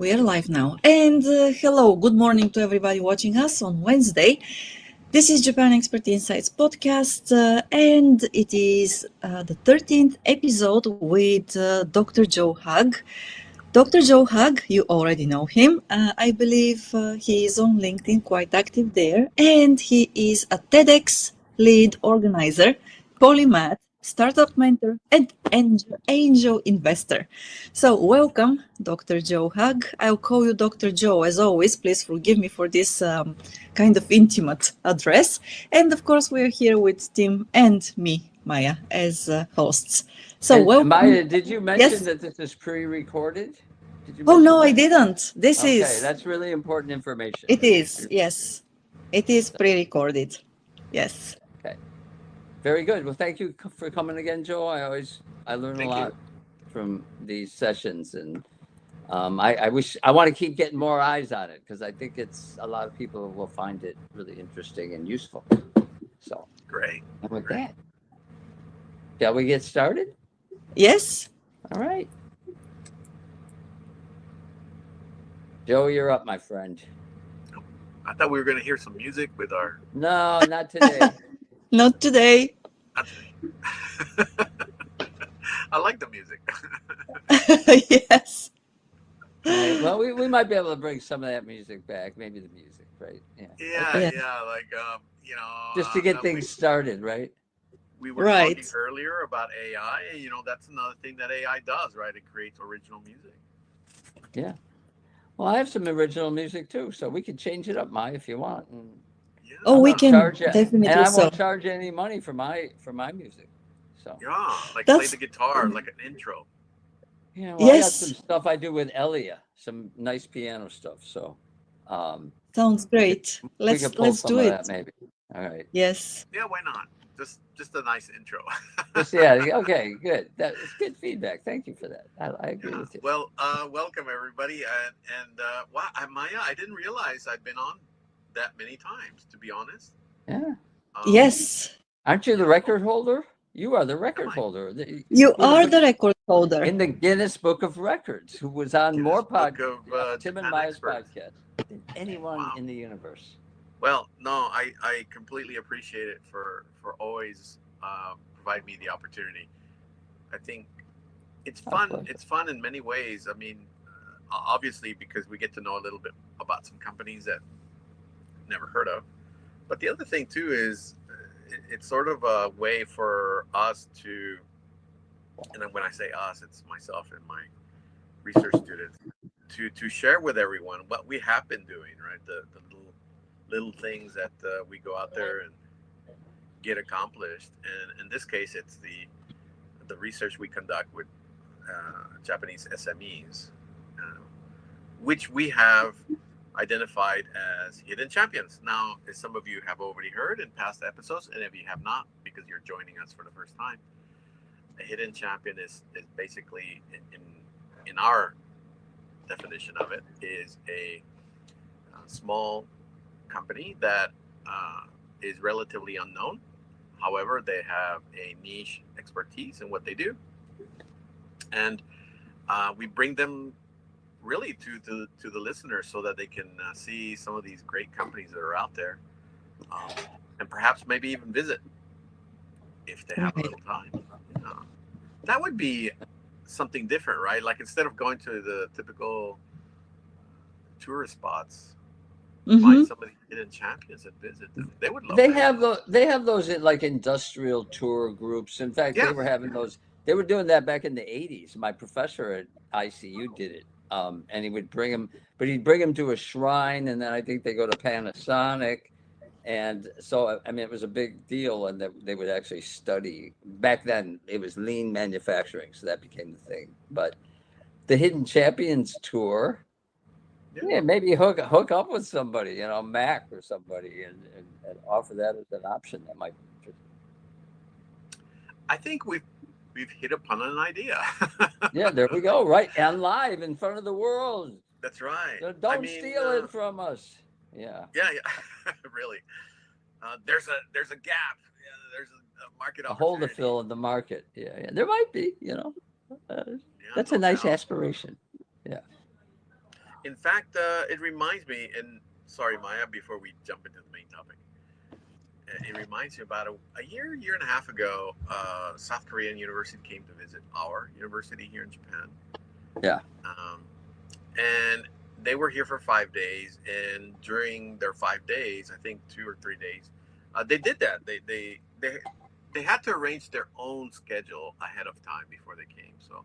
We are live now. And hello, good morning to everybody watching us on Wednesday. This is Japan Expert Insights podcast, and it is the 13th episode with Dr. Joe Hug. Dr. Joe Hug, you already know him. I believe he is on LinkedIn, quite active there, and he is a TEDx lead organizer, polymath, startup mentor, and angel investor. So welcome, Dr. Joe Hug. I'll call you Dr. Joe as always. Please forgive me for this kind of intimate address. And of course, we're here with Tim and me, Maya, as hosts. So And welcome. Maya, did you mention Yes. that this is pre-recorded? Did you Oh mention no, I that? didn't. This Okay, is. that's really important information. It is. Yes, it is pre-recorded. Yes. Okay, very good. Well, thank you for coming again, Joe. I learn a Thank lot you. from these sessions, and I want to keep getting more eyes on it because I think it's a lot of people will find it really interesting and useful. So, Great. and with Great. that, shall we get started? Yes. All right. Joe, you're up, my friend. I thought we were going to hear some music with our. No, not today. Not today. Not today. I like the music. Yes. Right. Well, we might be able to bring some of that music back. Maybe the music, right? Yeah. Yeah, Okay. yeah. Like, Just to get things started, right? we were Right. talking earlier about AI. That's another thing that AI does, right? It creates original music. Yeah. Well, I have some original music too, so we could change it up, Mai, if you want. And Yeah. Oh, I we won't can charge you, and definitely I so. won't charge you any money for my music. So Yeah. Like play That's the guitar, like an intro. yeah. Well, I got some yes. stuff I do with Elia, some nice piano stuff. So Sounds we could great. we could pull Let's do some of that it. maybe. All right. Yes. Yeah, why not? Just a nice intro. Just yeah. Okay. Good. That's good feedback. Thank you for that. I agree Yeah. with you. Well, welcome everybody, and wow, Maya, I didn't realize I've been on that many times. To be honest, Yeah. um, Yes. Aren't you you the know, record holder? You are the am record I? holder You in the are book, the record holder. in the Guinness Book of Records, who was on more Guinness Book of Tim and Japan Maya's Experts. podcast than anyone Wow. in the universe. Well, no, I completely appreciate it for always provide me the opportunity. I think it's Our fun. pleasure. It's fun in many ways. I mean, obviously because we get to know a little bit about some companies that I've never heard of. But the other thing too is it's sort of a way for us to, and then when I say us, it's myself and my research students, to share with everyone what we have been doing, right? The little things that we go out there and get accomplished. And in this case, it's the research we conduct with Japanese SMEs, uh, which we have identified as hidden champions. Now, as some of you have already heard in past episodes, and if you have not, because you're joining us for the first time, a hidden champion is basically in our definition of it is a small company that is relatively unknown. However, they have a niche expertise in what they do, and we bring them really to the listeners so that they can see some of these great companies that are out there, um, and perhaps maybe even visit if they have a Right. little time. Uh, that would be something different, right? Like instead of going to the typical tourist spots, Mm-hmm. find some of the hidden champions and visit them. They would love that. They have those in like industrial tour groups. In fact, they Yeah, were having those. They were doing that back in the '80s. My professor at ICU did it, and he would bring them, but he'd bring them to a shrine, and then I think they go to Panasonic. And so, I mean, it was a big deal, and that they would actually study. Back then, it was lean manufacturing, so that became the thing. But the Hidden Champions tour, yeah. yeah, maybe hook up with somebody, Mac or somebody, and offer that as an option. That might be interesting. I think we've hit upon an idea. Yeah, there we go. Right, and live in front of the world. That's right. So I don't mean, steal it from us. Yeah, yeah, yeah, really. There's a gap. Yeah, there's a market a hole to opportunity. fill in the market. Yeah, yeah. There might be. Uh, Yeah, that's a no nice doubt. aspiration. Yeah. In fact, it reminds me, and sorry, Maya, before we jump into the main topic, it reminds me about a year and a half ago, South Korean university came to visit our university here in Japan. Yeah. And they were here for 5 days, and during their 5 days, I think 2 or 3 days, they did that. They had to arrange their own schedule ahead of time before they came. So,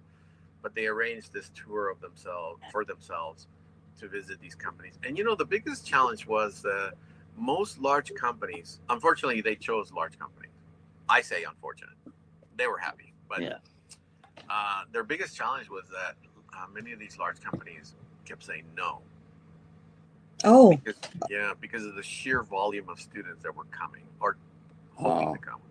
but they arranged this tour of themselves to visit these companies. And the biggest challenge was most large companies. Unfortunately, they chose large companies. I say unfortunate. They were happy, but Yeah. their biggest challenge was that many of these large companies kept saying no. Oh, Because of the sheer volume of students that were coming or Oh. hoping to come.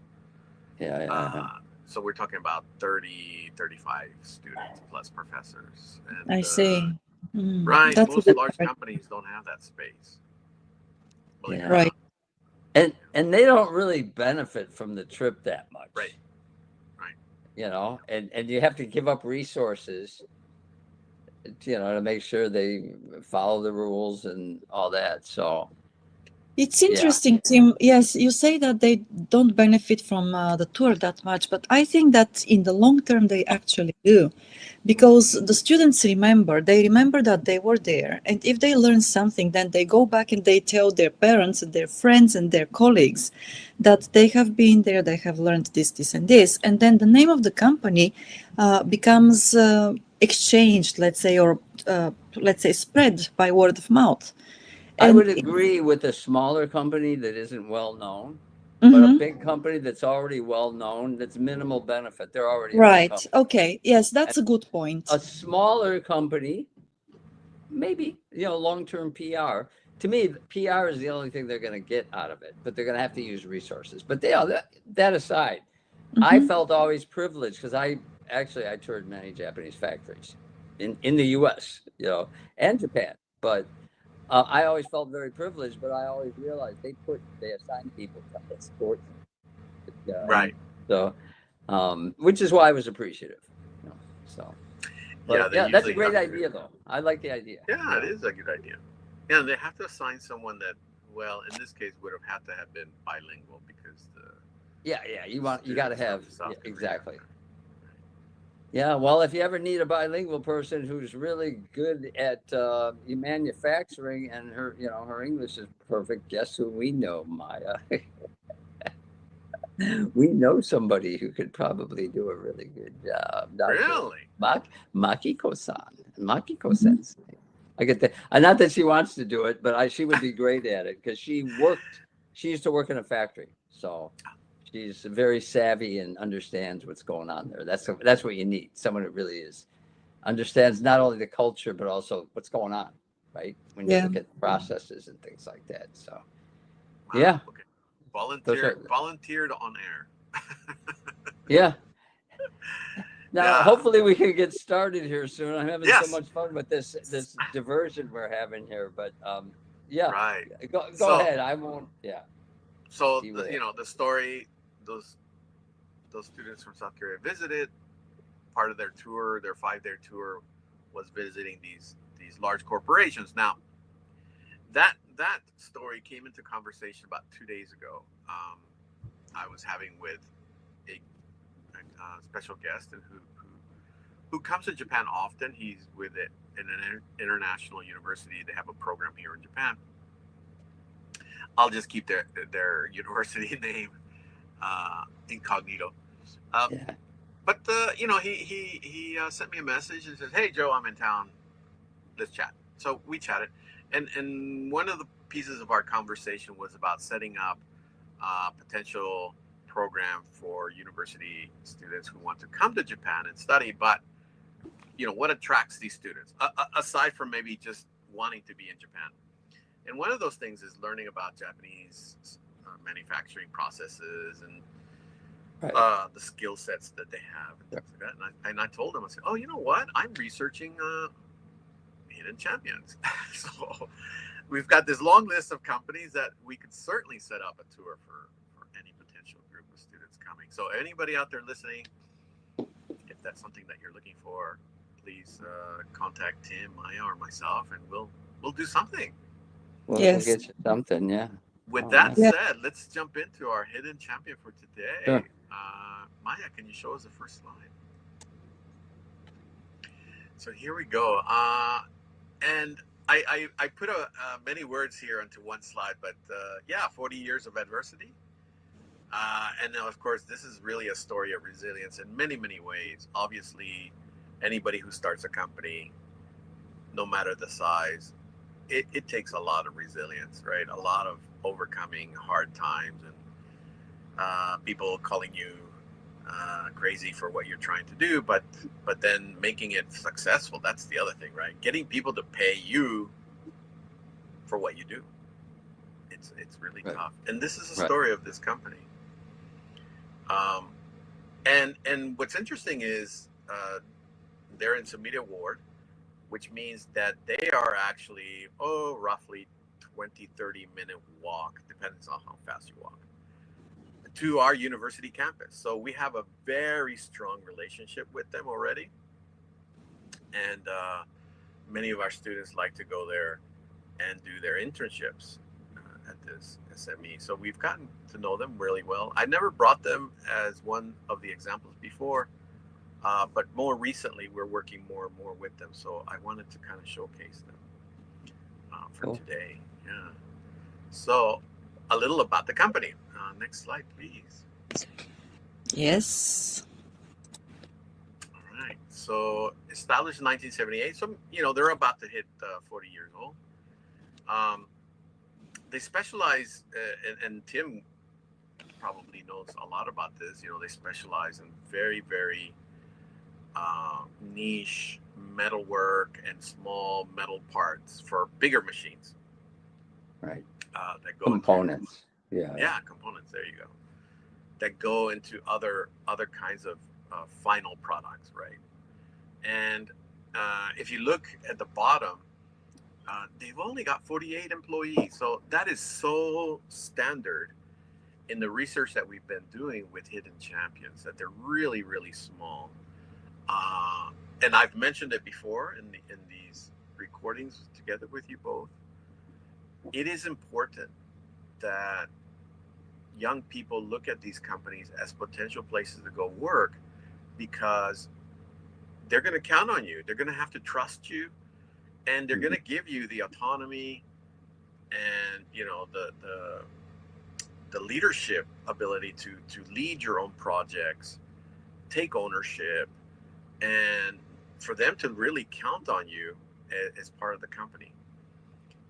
Yeah. So we're talking about 30, 35 students plus professors. And, I see. right. That's a Most bit large hard. companies don't have that space. Believe it or Right. not. And they don't really benefit from the trip that much. Right. And you have to give up resources, to make sure they follow the rules and all that. So It's interesting, Tim. Yes, you say that they don't benefit from the tour that much, but I think that in the long term they actually do, because the students they remember that they were there, and if they learn something, then they go back and they tell their parents and their friends and their colleagues that they have been there, they have learned this, and this, and then the name of the company becomes exchanged, let's say, or let's say spread by word of mouth. I And would agree with a smaller company that isn't well known, but a Mhm. big company that's already well known, that's minimal benefit. They're already a big Right. company. Okay. Yes, that's And a good point. a smaller company, maybe, long-term PR. To me, PR is the only thing they're going to get out of it, but they're going to have to use resources. But that aside, I Mhm. felt always privileged because I toured many Japanese factories in the U.S., and Japan. But I always felt very privileged, but I always realized they assign people to escort them. Right. So, which is why I was appreciative. So, but They that's a usually great have to. idea, though. I like the idea. Yeah, it is a good idea. Yeah, and they have to assign someone that, well, in this case, would have had to have been bilingual because Yeah. You got to students have from South Korea. exactly. Yeah, well, if you ever need a bilingual person who's really good at manufacturing and her English is perfect, guess who we know, Maya? We know somebody who could probably do a really good job. Really? Makiko-san. Mhm. Makiko-sensei. I get that. Not that she wants to do it, but she would be great at it because she used to work in a factory. So she's very savvy and understands what's going on there. That's what you need. Someone that really understands not only the culture, but also what's going on, right? When you Yeah. look at processes and things like that. So, Wow. yeah. Okay. Those are, Volunteered on air. yeah. Now, Yeah. hopefully we can get started here soon. I'm having so Yes. much fun with this diversion we're having here, but yeah, Right. go So, ahead. I won't. Yeah, so you will. the story, those students from South Korea visited. Part of their tour, their 5-day tour, was visiting these large corporations. Now, that story came into conversation about 2 days ago. I was having with a special guest and who comes to Japan often. He's with it in an international university. They have a program here in Japan. I'll just keep their university name incognito. Yeah. But he sent me a message and says, "Hey Joe, I'm in town. Let's chat." So we chatted, and one of the pieces of our conversation was about setting up a potential program for university students who want to come to Japan and study. But what attracts these students aside from maybe just wanting to be in Japan? And one of those things is learning about Japanese manufacturing processes and the skill sets that they have and things like that. And I told them, I said, "Oh, you know what? I'm researching hidden champions." So we've got this long list of companies that we could certainly set up a tour for any potential group of students coming. So anybody out there listening, if that's something that you're looking for, please contact Tim, Maya, or myself, and we'll do something. We'll Yes. get you something, yeah. With Oh, that nice. Yeah. said, let's jump into our hidden champion for today. Sure. Maya, can you show us the first slide? So here we go. And I put many words here onto one slide, but yeah, 40 years of adversity. And now, of course, this is really a story of resilience in many, many ways. Obviously, anybody who starts a company, no matter the size, it takes a lot of resilience, right? A lot of overcoming hard times and people calling you crazy for what you're trying to do, but then making it successful. That's the other thing, right? Getting people to pay you for what you do. It's really Right. tough. And this is a Right. story of this company. And what's interesting is they're in Sumida Ward, which means that they are actually roughly 20-30 minute walk, depends on how fast you walk, to our university campus. So we have a very strong relationship with them already, and many of our students like to go there and do their internships at this SME. So we've gotten to know them really well. I never brought them as one of the examples before, but more recently we're working more and more with them. So I wanted to kind of showcase them for Cool. today. Yeah. So a little about the company. Next slide, please. Yes. All right. So established in 1978. So, they're about to hit 40 years old. They specialize, and Tim probably knows a lot about this. They specialize in very, very niche metalwork and small metal parts for bigger machines. Right. That go Components. yeah, components. There you go. That go into other kinds of final products, right? And if you look at the bottom, they've only got 48 employees. So that is so standard in the research that we've been doing with hidden champions, that they're really, really small. And I've mentioned it before in these recordings together with you both. It is important that young people look at these companies as potential places to go work, because they're going to count on you. They're going to have to trust you, and they're going to give you the autonomy and the leadership ability to lead your own projects, take ownership, and for them to really count on you as part of the company.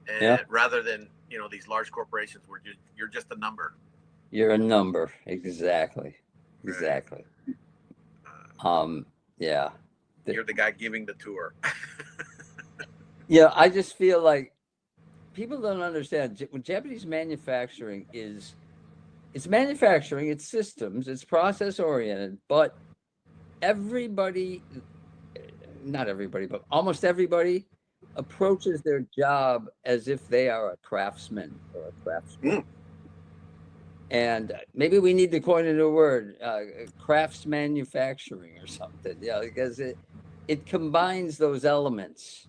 And rather than these large corporations where you're just a number. You're a number. Exactly. Exactly. Right. Yeah. You're the guy giving the tour. Yeah, I just feel like people don't understand. When Japanese manufacturing it's manufacturing, it's systems, it's process oriented, but everybody, not everybody, but almost everybody approaches their job as if they are a craftsman or a craftsman. And maybe we need to coin a new word, crafts manufacturing or something, because it combines those elements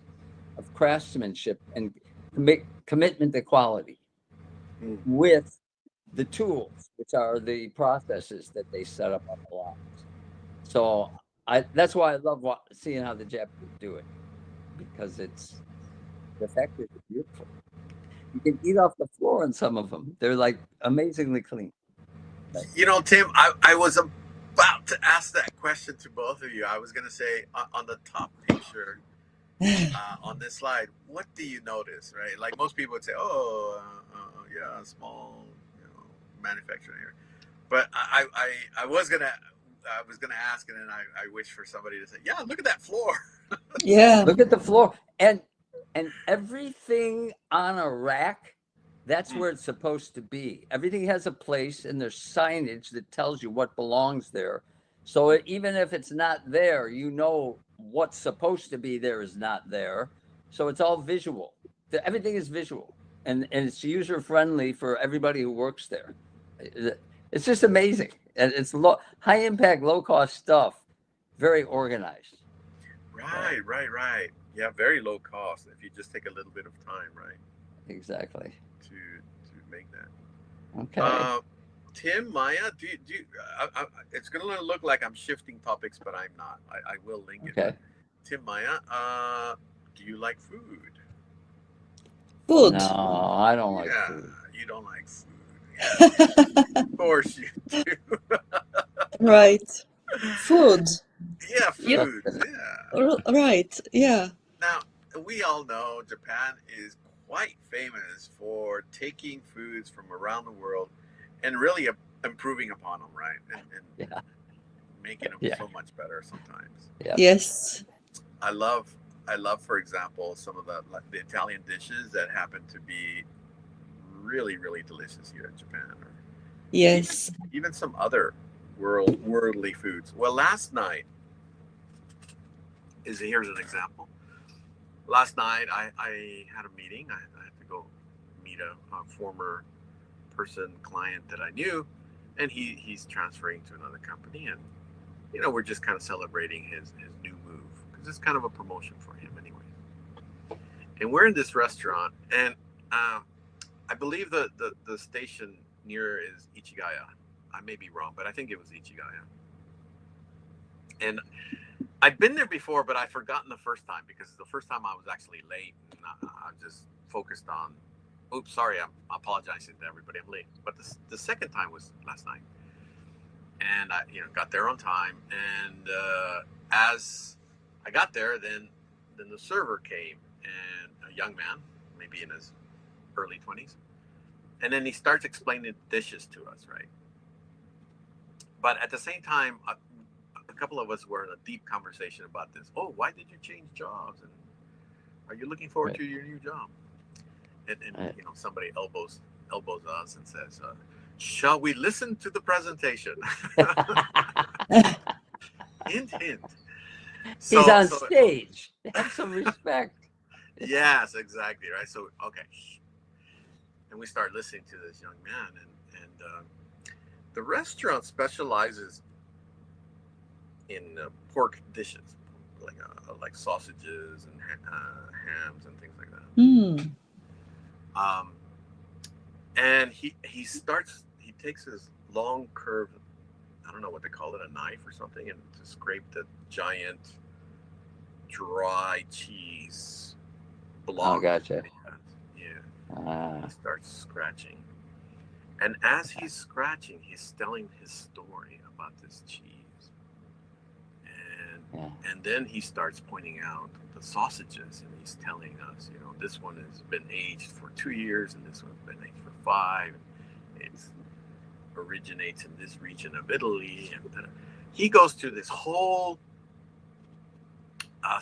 of craftsmanship and commitment to quality with the tools, which are the processes that they set up on the lines. So that's why I love seeing how the Japanese do it, because it's the factories are beautiful. You can eat off the floor on some of them. They're like amazingly clean. Tim, I was about to ask that question to both of you. I was going to say on the top picture on this slide, what do you notice, right? Like most people would say, yeah, small, manufacturing area. But I was gonna ask, and then I wish for somebody to say, yeah, look at that floor. Yeah. Look at the floor, and everything on a rack. That's where it's supposed to be. Everything has a place, and there's signage that tells you what belongs there. So even if it's not there, what's supposed to be there is not there. So it's all visual. Everything is visual, and it's user friendly for everybody who works there. It's just amazing, and it's high impact, low cost stuff, very organized. Right. Yeah, very low cost if you just take a little bit of time, right, Exactly. to make that. Okay. Tim, Maya, it's going to look like I'm shifting topics, but I'm not. I will link it. Okay. But Tim, Maya, do you like food? Food. No, I don't like Yeah, food. you don't like food. Yeah, of course you do. Right. Food. Yeah, You food. Yeah. right. Yeah. Now, we all know Japan is quite famous for taking foods from around the world and really improving upon them, right? And Yeah. making them Yeah. so much better sometimes. Yeah. Yes. I love, for example, some of the Italian dishes that happen to be really, really delicious here in Japan, or Yes. even some other worldly foods. Well, last night here's an example. Last night I had a meeting. I had to go meet a former client that I knew, and he's transferring to another company, and we're just kind of celebrating his new move because it's kind of a promotion for him anyway. And we're in this restaurant, and I believe the station near is Ichigaya. I may be wrong, but I think it was Ichigaya. And I'd been there before, but I'd forgotten the first time because the first time I was actually late, and I just focused on. Oops, sorry, I'm apologizing to everybody. I'm late. But the second time was last night, and I got there on time. And as I got there, then the server came, and a young man, maybe in his early 20s, and then he starts explaining the dishes to us, right? But at the same time, a couple of us were in a deep conversation about this. Oh, why did you change jobs? And are you looking forward to your new job? And somebody elbows us and says, "Shall we listen to the presentation?" Hint, hint. He's on stage. Have some respect. Yes, exactly. Right. So, okay. And we start listening to this young man, and the restaurant specializes in pork dishes, like sausages and hams and things like that. Mm. And he takes his long curved, I don't know what they call it, a knife or something, and to scrape the giant dry cheese block. Oh, gotcha. Yeah. He starts scratching, and as he's scratching, he's telling his story about this cheese. And then he starts pointing out the sausages, and he's telling us, this one has been aged for 2 years, and this one's been aged for 5. It originates in this region of Italy, and he goes through this whole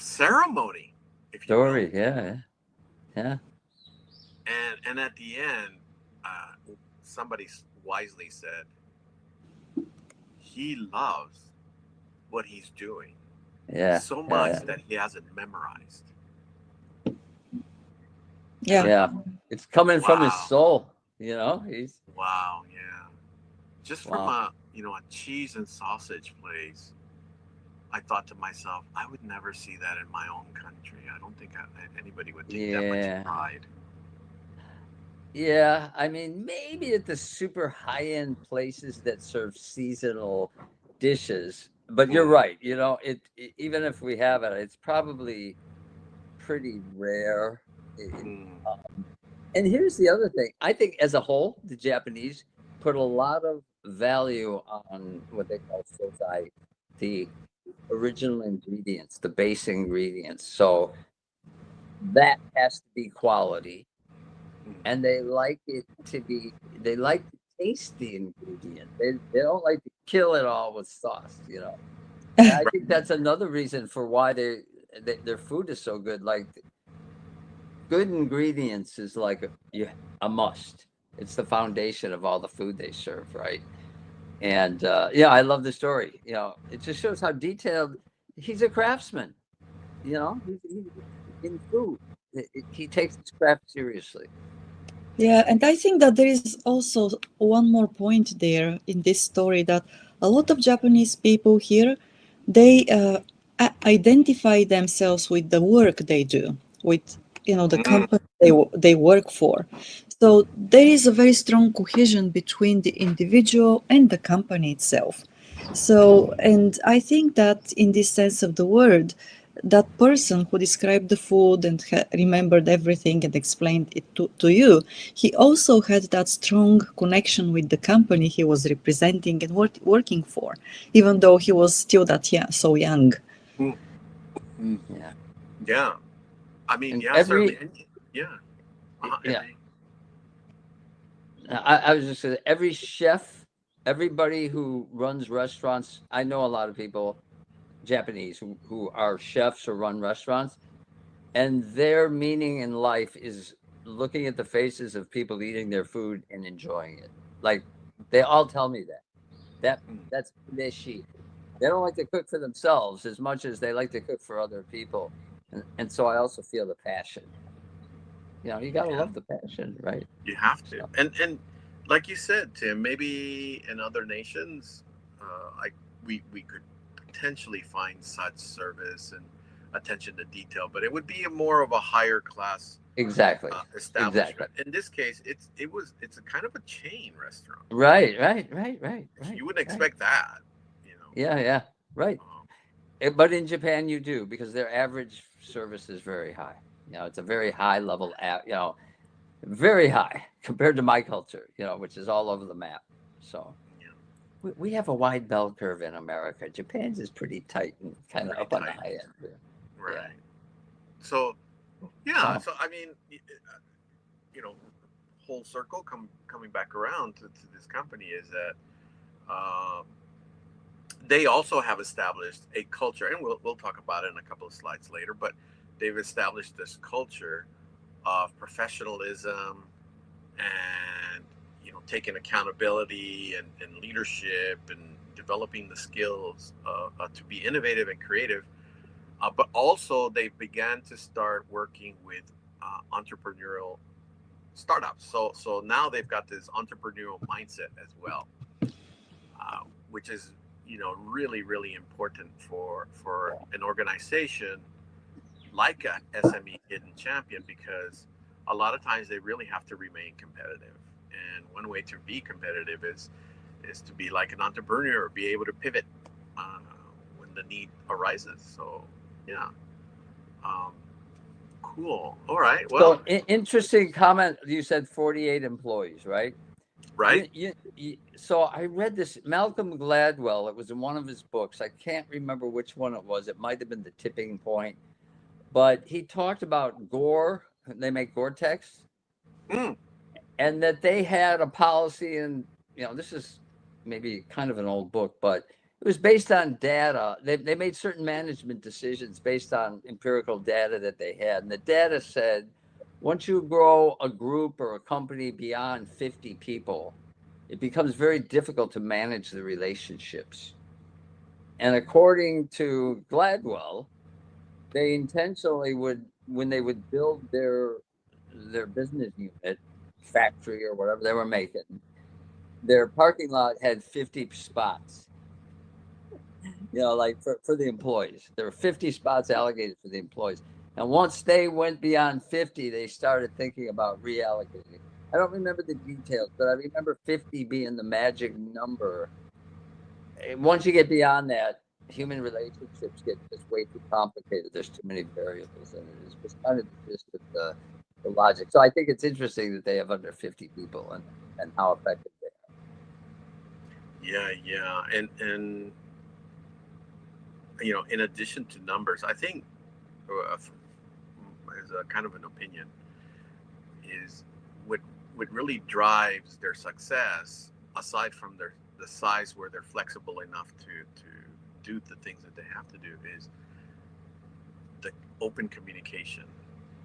ceremony, if you will. Yeah. And at the end, somebody wisely said, he loves what he's doing so much that he has it memorized. Yeah. It's coming from his soul, he's wow. Yeah, just from a cheese and sausage place, I thought to myself, I would never see that in my own country. I don't think anybody would take that much pride. Yeah, I mean, maybe at the super high-end places that serve seasonal dishes, but you're right. Even if we have it, it's probably pretty rare. And here's the other thing. I think as a whole, the Japanese put a lot of value on what they call sozai, the original ingredients, the base ingredients. So that has to be quality. And they like to taste the ingredient. They don't like to kill it all with sauce, And I think that's another reason for why their food is so good. Like, good ingredients is like a must. It's the foundation of all the food they serve, right? And I love the story. It just shows how detailed he's a craftsman. He's in food. He takes his craft seriously. Yeah, and I think that there is also one more point there in this story, that a lot of Japanese people here, they identify themselves with the work they do, with the Mm. company they work for. So there is a very strong cohesion between the individual and the company itself. So, and I think that in this sense of the word, that person who described the food and remembered everything and explained it to you, he also had that strong connection with the company he was representing and working for, even though he was still so young. Yeah. Yeah. I mean, And yeah, certainly. Yeah. yeah. Every, I was just saying, every chef, everybody who runs restaurants, I know a lot of people, Japanese, who are chefs or run restaurants, and their meaning in life is looking at the faces of people eating their food and enjoying it. Like, they all tell me that's nishi. They don't like to cook for themselves as much as they like to cook for other people. And so I also feel the passion. You got to yeah, love the passion, right? you have to. So, And like you said, Tim, maybe in other nations, we could potentially find such service and attention to detail, but it would be more of a higher class exactly. establishment. In this case, it's a kind of a chain restaurant. Right. You wouldn't expect that, you know. Yeah. Right. But in Japan, you do, because their average service is very high. It's a very high level, very high compared to my culture, which is all over the map. So Yeah, we have a wide bell curve in America. Japan's is pretty tight and kind of pretty up on the tight. high end. Right. Yeah. So, yeah. Wow. So I mean, you know, whole circle coming back around to this company is that um, they also have established a culture, and we'll talk about it in a couple of slides later. But they've established this culture of professionalism and taking accountability and leadership and developing the skills to be innovative and creative. But also they began to start working with entrepreneurial startups. So now they've got this entrepreneurial mindset as well, which is really really important for an organization like a SME hidden champion, because a lot of times they really have to remain competitive. And one way to be competitive is to be like an entrepreneur, be able to pivot uh, when the need arises. So yeah, um, cool. All right. Well, So interesting comment. You said 48 employees, right? right. So I read this, Malcolm Gladwell. It was in one of his books. I can't remember which one it was. It might have been The Tipping Point. But he talked about Gore. They make Gore-Tex, Mm, and that they had a policy, and this is maybe kind of an old book, but it was based on data. They made certain management decisions based on empirical data that they had, and the data said once you grow a group or a company beyond 50 people, it becomes very difficult to manage the relationships. And according to Gladwell, they intentionally would, when they would build their business unit, factory or whatever they were making, their parking lot had 50 spots. Like for the employees, there were 50 spots allocated for the employees. And once they went beyond 50, they started thinking about reallocating. I don't remember the details, but I remember 50 being the magic number. And once you get beyond that, human relationships get just way too complicated. There's too many variables, and it is just kind of just the logic. So I think it's interesting that they have under 50 people and how effective they yeah, yeah, and in addition to numbers, I think as a kind of an opinion is what really drives their success, aside from the size where they're flexible enough to do the things that they have to do, is the open communication.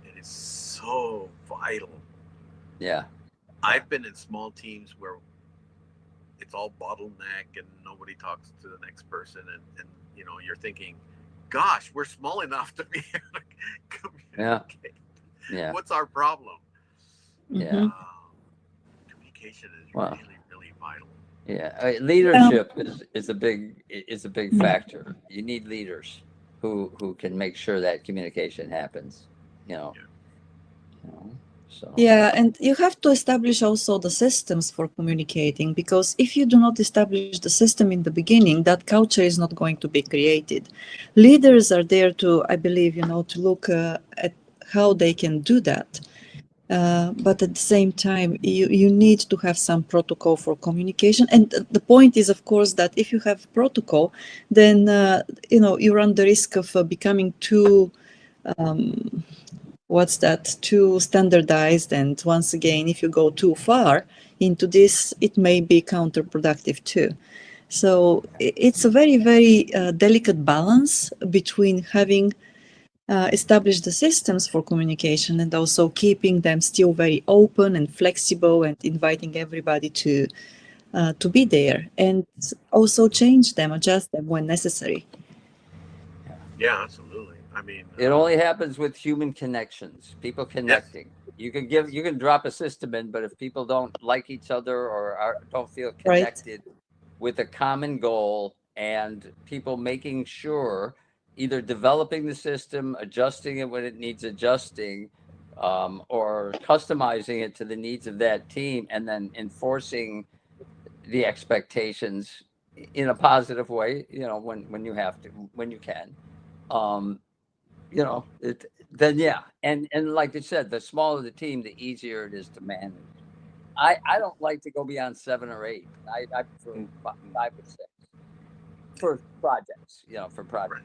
It is so vital. Yeah. I've been in small teams where it's all bottleneck and nobody talks to the next person, and you're thinking, gosh, we're small enough to be able to communicate. Yeah. What's our problem? Yeah. Communication is Wow. really really vital. Yeah. Leadership is a big factor. You need leaders. who can make sure that communication happens, you know, Yeah. you know, so. Yeah, and you have to establish also the systems for communicating, because if you do not establish the system in the beginning, that culture is not going to be created. Leaders are there to, I believe, to look at how they can do that. But at the same time, you need to have some protocol for communication. And the point is, of course, that if you have protocol, then, you run the risk of becoming too too standardized. And once again, if you go too far into this, it may be counterproductive too. So it's a very, very delicate balance between having established the systems for communication and also keeping them still very open and flexible and inviting everybody to be there, and also change them, adjust them when necessary. Yeah, absolutely. I mean, It only happens with human connections, people yes, connecting. You can drop a system in, but if people don't like each other or don't feel Right. connected with a common goal, and people making sure, either developing the system, adjusting it when it needs adjusting, or customizing it to the needs of that team, and then enforcing the expectations in a positive way, when you have to, when you can. Um, then yeah, and like I said, the smaller the team, the easier it is to manage. I don't like to go beyond 7 or 8. I prefer five or six for projects, for right. projects.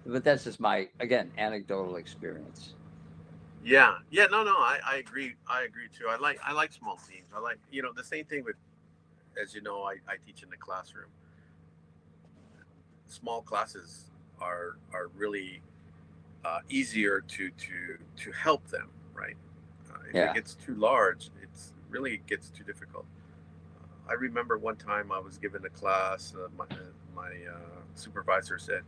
But that's just my, again, anecdotal experience. Yeah, yeah. No, no. I agree. I agree too. I like small teams. I like the same thing with, as you know, I teach in the classroom. Small classes are really easier to help them, right? If it Yeah, gets too large, it gets too difficult. I remember one time I was given a class. My supervisor said,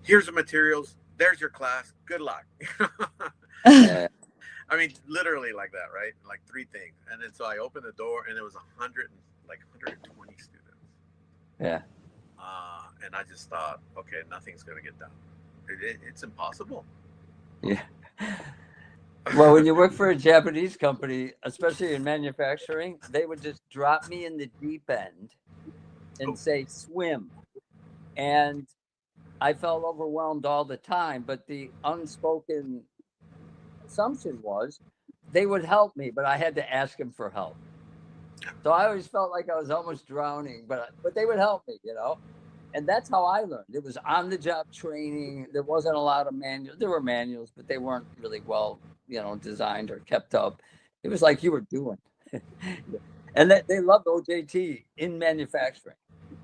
"Here's the materials. There's your class. Good luck." yeah, I mean, literally like that, right? Like three things, and then so I opened the door, and it was 120 students, yeah, and I just thought, okay, nothing's gonna get done. It's impossible. yeah. Well, when you work for a Japanese company, especially in manufacturing, they would just drop me in the deep end and Oh, say swim, and I felt overwhelmed all the time. But the unspoken assumption was they would help me, but I had to ask them for help. So I always felt like I was almost drowning, but they would help me. And that's how I learned. It was on the job training. There wasn't a lot of manuals. There were manuals, but they weren't really well, designed or kept up. It was like you were doing. And they loved OJT in manufacturing,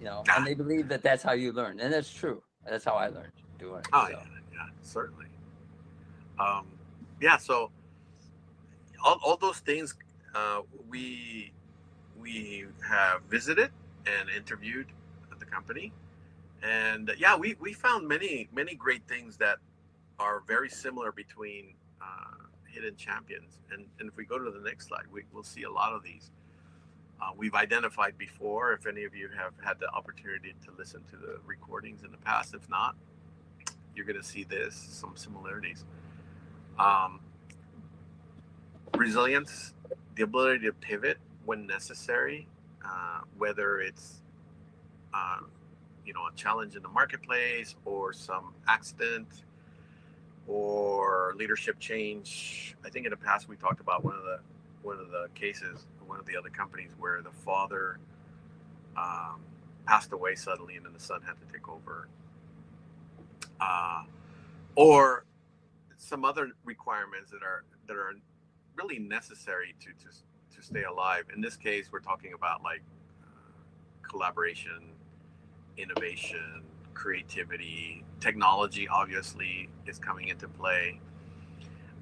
and ah, they believe that that's how you learn. And that's true. That's how I learned doing it. oh So, yeah, yeah, certainly. Um, yeah, so all those things uh, we we have visited and interviewed at the company, and yeah, we found many great things that are very similar between hidden champions. And if we go to the next slide, we'll see a lot of these. We've identified before. If any of you have had the opportunity to listen to the recordings in the past, if not, you're going to see some similarities. Um, Resilience, the ability to pivot when necessary, whether it's uh, a challenge in the marketplace or some accident or leadership change. I think in the past we talked about one of the cases, one of the other companies where the father um, passed away suddenly, and then the son had to take over, uh, or some other requirements that are really necessary to stay alive. In this case, we're talking about like collaboration, innovation, creativity, technology. Obviously, is coming into play.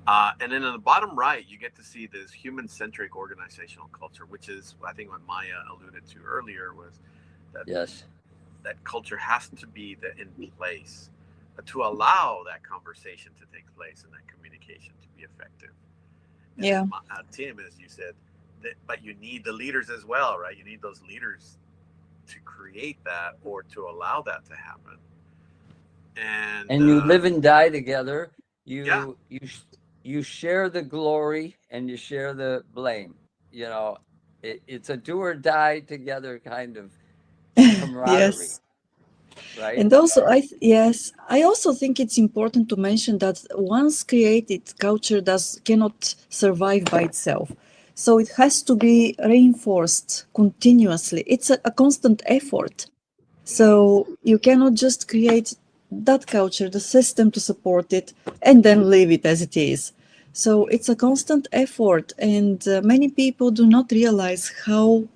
And then in the bottom right, you get to see this human-centric organizational culture, which is, I think, what Maya alluded to earlier, was that yes. that culture has to be in place to allow that conversation to take place and that communication to be effective. And then Yeah. Tim, as you said, but you need the leaders as well, right? You need those leaders to create that or to allow that to happen. And you live and die together. yeah, You share the glory and you share the blame. You know, it's a do or die together kind of camaraderie, Yes. right? And also, yes, I also think it's important to mention that once created, culture does cannot survive by itself. So it has to be reinforced continuously. It's a constant effort. So you cannot just create that culture, the system to support it, and then leave it as it is. So it's a constant effort, and many people do not realize how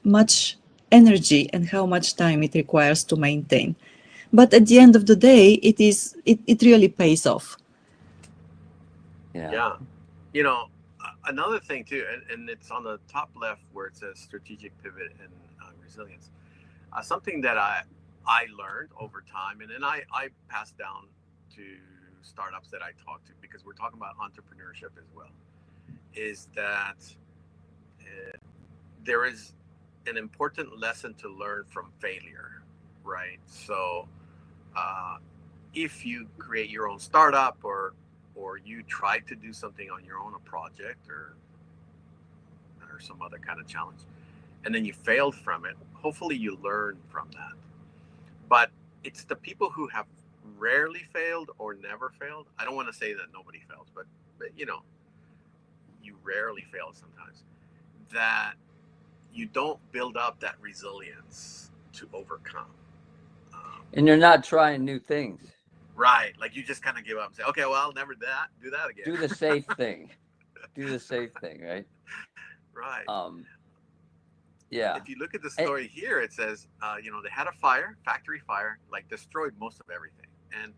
much energy and how much time it requires to maintain. But at the end of the day, it really pays off. Yeah. yeah. You know, another thing too, and it's on the top left where it says strategic pivot and resilience. Something that I learned over time, and then I passed down to startups that I talk to, because we're talking about entrepreneurship as well, is that there is an important lesson to learn from failure, right? So uh, if you create your own startup, or you try to do something on your own, a project or some other kind of challenge, and then you failed from it, hopefully you learn from that. But it's the people who have rarely failed or never failed. I don't want to say that nobody fails, but you know, you rarely fail sometimes, that you don't build up that resilience to overcome. And you're not trying new things. Right. Like you just kind of give up and say, okay, well, I'll never do that again. Do the safe thing. Do the safe thing, right? Right. Yeah. If you look at the story here, it says, they had a fire, factory fire, like destroyed most of everything. And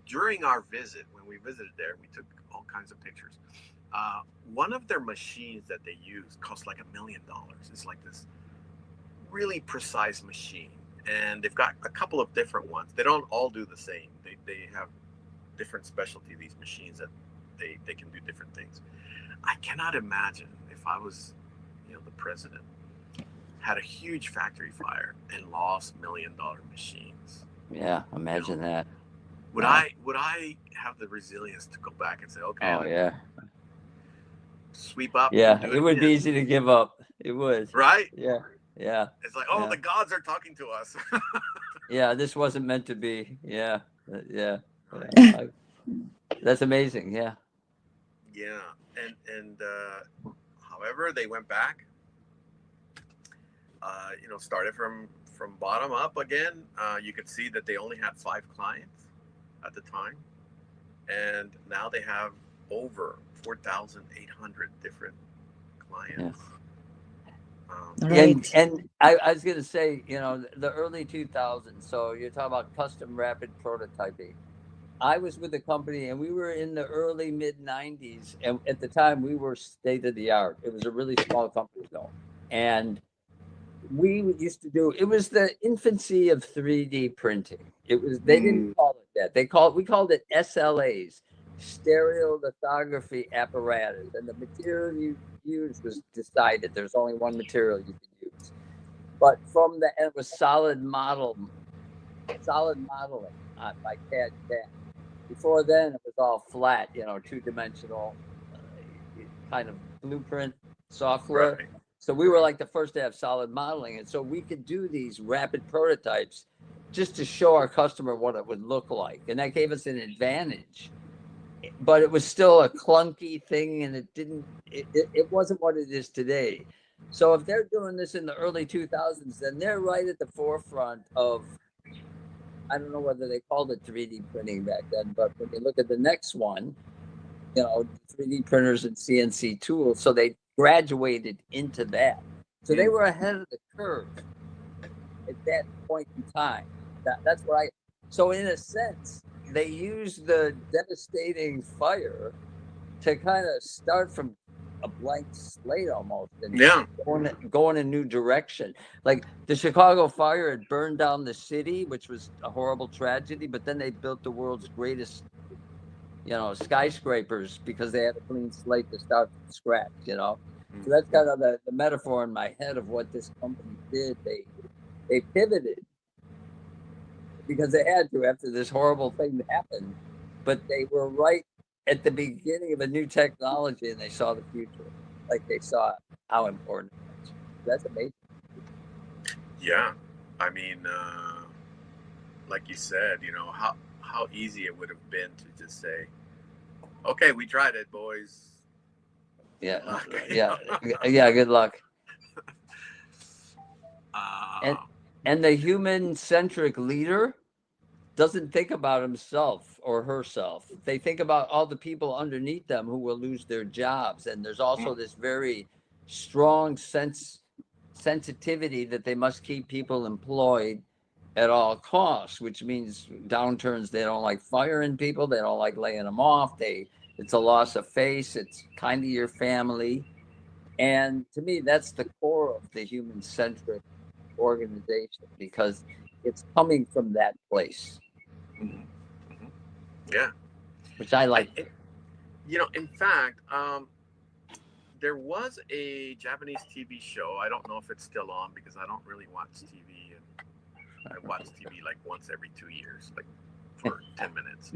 during our visit, when we visited there, we took all kinds of pictures. One of their machines that they use cost like $1 million. It's like this really precise machine. And they've got a couple of different ones. They don't all do the same. They have different specialty, these machines, that they can do different things. I cannot imagine if I was, the president, had a huge factory fire and lost $1 million machines. Yeah, imagine that. Would I have the resilience to go back and say, okay, oh yeah, sweep up? yeah, Do it would be again? easy to give up. It would. Right? Yeah, yeah. It's like, yeah. the gods are talking to us. Yeah, this wasn't meant to be. Yeah, yeah. Right. That's amazing. Yeah. Yeah, and however, they went back. Started from bottom up again. You could see that they only had 5 clients at the time, and now they have over 4,800 different clients. Yeah. Right. And I was going to say, the early 2000s. So you're talking about custom rapid prototyping. I was with the company, and we were in the early mid 90s, and at the time we were state of the art. It was a really small company though, and we used to do. It was the infancy of 3D printing. They didn't call it that. We called it SLAs, stereolithography apparatus, and the material you used was decided. There's only one material you could use, but it was solid modeling by CAD. Before then, it was all flat, 2-dimensional kind of blueprint software. Right. So we were like the first to have solid modeling. And so we could do these rapid prototypes just to show our customer what it would look like. And that gave us an advantage. But it was still a clunky thing, and it wasn't what it is today. So if they're doing this in the early 2000s, then they're right at the forefront of, I don't know whether they called it 3D printing back then, but when you look at the next one, 3D printers and CNC tools. So they graduated into that. So they were ahead of the curve at that point in time. That's what so in a sense, they used the devastating fire to kind of start from a blank slate almost, and go in a new direction. Like the Chicago fire had burned down the city, which was a horrible tragedy, but then they built the world's greatest skyscrapers because they had a clean slate to start from scratch, So that's kind of the metaphor in my head of what this company did. They pivoted because they had to after this horrible thing happened. But they were right at the beginning of a new technology, and they saw the future, like they saw how important it was. That's amazing. Yeah, I mean, like you said, how easy it would have been to just say, "Okay, we tried it, boys." Yeah, Good luck. yeah, yeah. Good luck. And Uh, and the human-centric leader doesn't think about himself or herself. They think about all the people underneath them who will lose their jobs. And there's also this very strong sensitivity that they must keep people employed at all costs, which means downturns. They don't like firing people. They don't like laying them off. It's a loss of face. It's kind of your family. And to me, that's the core of the human-centric organization, because it's coming from that place. Yeah, Which I like. in fact, there was a Japanese TV show. I don't know if it's still on because I don't really watch TV, and I watch TV like once every 2 years, like for 10 minutes.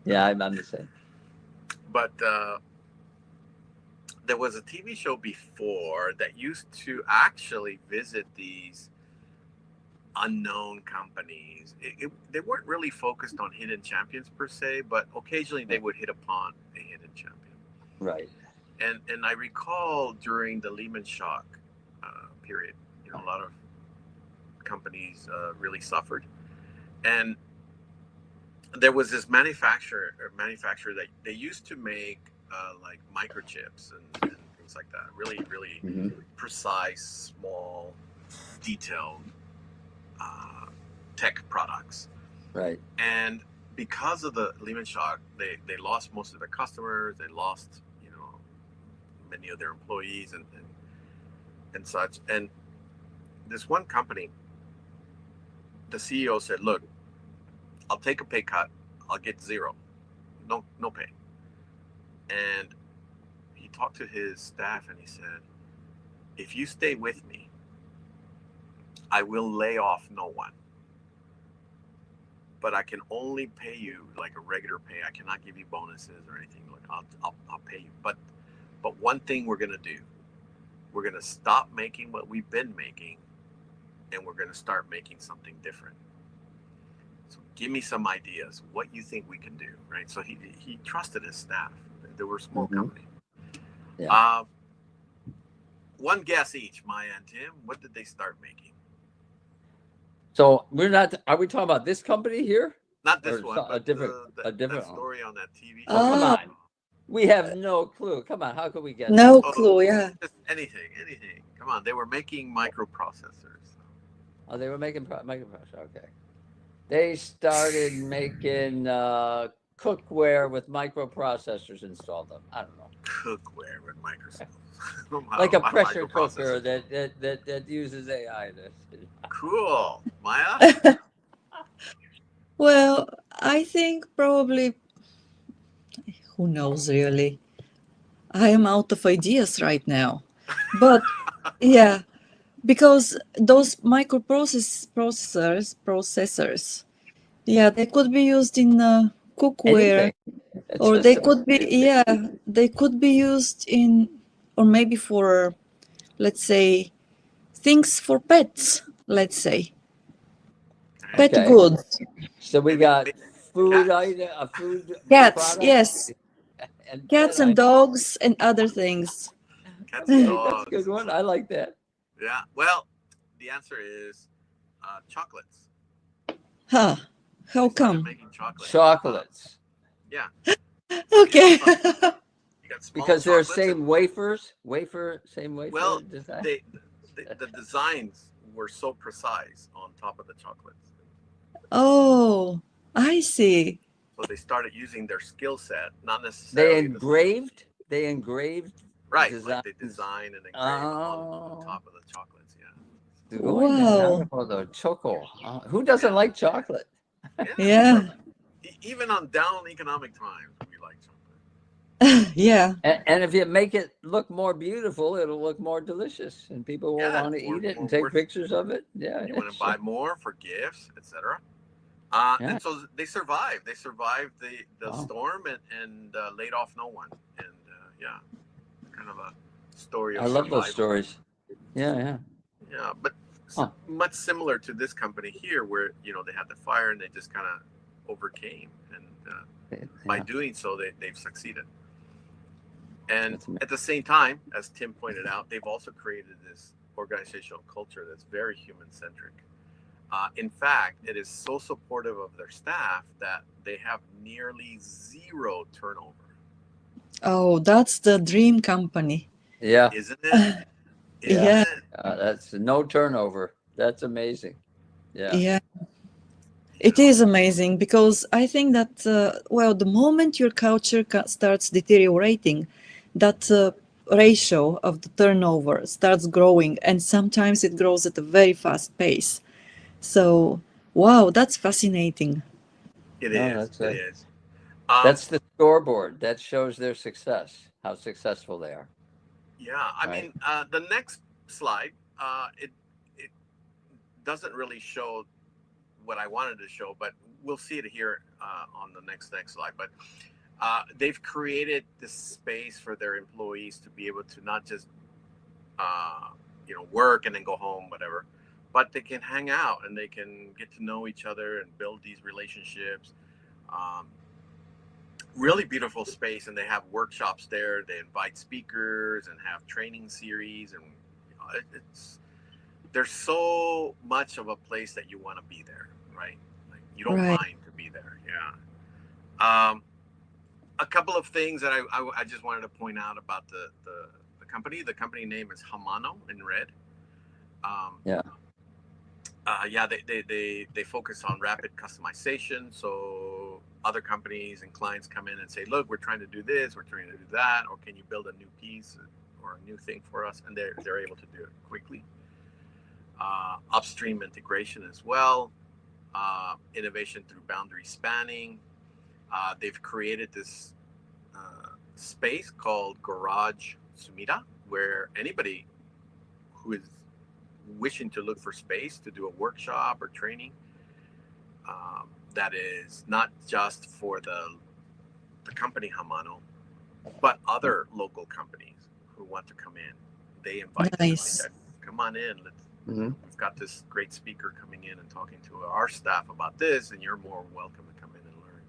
Yeah, I'm the same. But there was a TV show before that used to actually visit these unknown companies. They weren't really focused on hidden champions per se, but occasionally they would hit upon a hidden champion. Right. And I recall during the Lehman shock period, a lot of companies really suffered, and there was this manufacturer that they used to make like microchips and things like that. Really, really precise, small, detailed tech products. Right. And because of the Lehman shock, they lost most of their customers. They lost, many of their employees and such. And this one company, the CEO said, "Look, I'll take a pay cut. I'll get zero, no pay." And he talked to his staff and he said, "If you stay with me, I will lay off no one, but I can only pay you like a regular pay. I cannot give you bonuses or anything. Like I'll pay you. But one thing we're gonna do, we're gonna stop making what we've been making, and we're gonna start making something different. So give me some ideas. What you think we can do, right?" So he trusted his staff. They were a small company. Yeah. One guess each, Maya and Tim. What did they start making? So are we talking about this company here? Not this one, a but different that story on that TV show. Oh, come on. We have no clue. Come on, how could we guess? No clue, yeah. Just anything. Come on, they were making microprocessors. Oh, they were making microprocessors. Okay. They started making cookware with microprocessors installed on. I don't know. Cookware with microprocessors. Like a pressure cooker that uses AI. Cool. Maya? Well, I think probably, who knows really? I am out of ideas right now. But yeah, because those processors, yeah, they could be used in cookware. Or they could be, they could be used in, or maybe for, let's say, things for pets, let's say. Pet goods. So we got food Cats, products, yes. and Cats and dogs and other things. Cats and dogs. That's a good one. I like that. Yeah. Well, the answer is chocolates. Huh. How come? Making chocolates. Yeah. Okay. Because they're same wafers. Same wafer. Well, design? the designs were so precise on top of the chocolates. Oh, I see. So they started using their skill set, not necessarily. They engraved. Right, like they design and engrave on the top of the chocolates. Yeah. Wow. Choco. Who doesn't like chocolate? Yeah. Even on down economic times, we like chocolate. Yeah, And if you make it look more beautiful, it'll look more delicious, and people will Yeah, want to more eat it and more take worth. pictures of it. Yeah, You yeah, want to sure. buy more for gifts, etc. Yeah. And so they survived. They survived the Wow. storm and laid off no one. And yeah, kind of a story I of love those survival. stories. Yeah, yeah. Yeah, but Huh. much similar to this company here, where they had the fire and they just kind of overcame, and by Yeah, doing so, they've succeeded. And that's amazing. at the same time, as Tim pointed out, they've also created this organizational culture that's very human centric. In fact, it is so supportive of their staff that they have nearly zero turnover. oh, that's the dream company. Yeah, Isn't it? Isn't yeah. Yeah, it? That's no turnover. That's amazing. Yeah. yeah. It Yeah. is amazing because I think that, well, the moment your culture starts deteriorating, that ratio of the turnover starts growing, and sometimes it grows at a very fast pace. So, wow, that's fascinating. It No, is. It is. that's the scoreboard. That shows their success, how successful they are. Yeah. I Right. mean, the next slide, it doesn't really show what I wanted to show, but we'll see it here on the next slide. But they've created this space for their employees to be able to not just uh, work and then go home, whatever, but they can hang out and they can get to know each other and build these relationships. Um, Really beautiful space, and they have workshops there. They invite speakers and have training series, and it's there's so much of a place that you want to be there, right? Like you don't Right. mind to be there. Yeah. A couple of things that I just wanted to point out about the company. The company name is Hamano in red. Um, Yeah. yeah, they focus on rapid customization. So other companies and clients come in and say, look, we're trying to do this, we're trying to do that, or can you build a new piece or a new thing for us? And they're able to do it quickly. Upstream integration as well, innovation through boundary spanning. They've created this space called Garage Sumida, where anybody who is wishing to look for space to do a workshop or training, that is not just for the company Hamano, but other local companies who want to come in. They invite them. They Nice. say, come on in. Hmm. We've got this great speaker coming in and talking to our staff about this, and you're more welcome to come in and learn.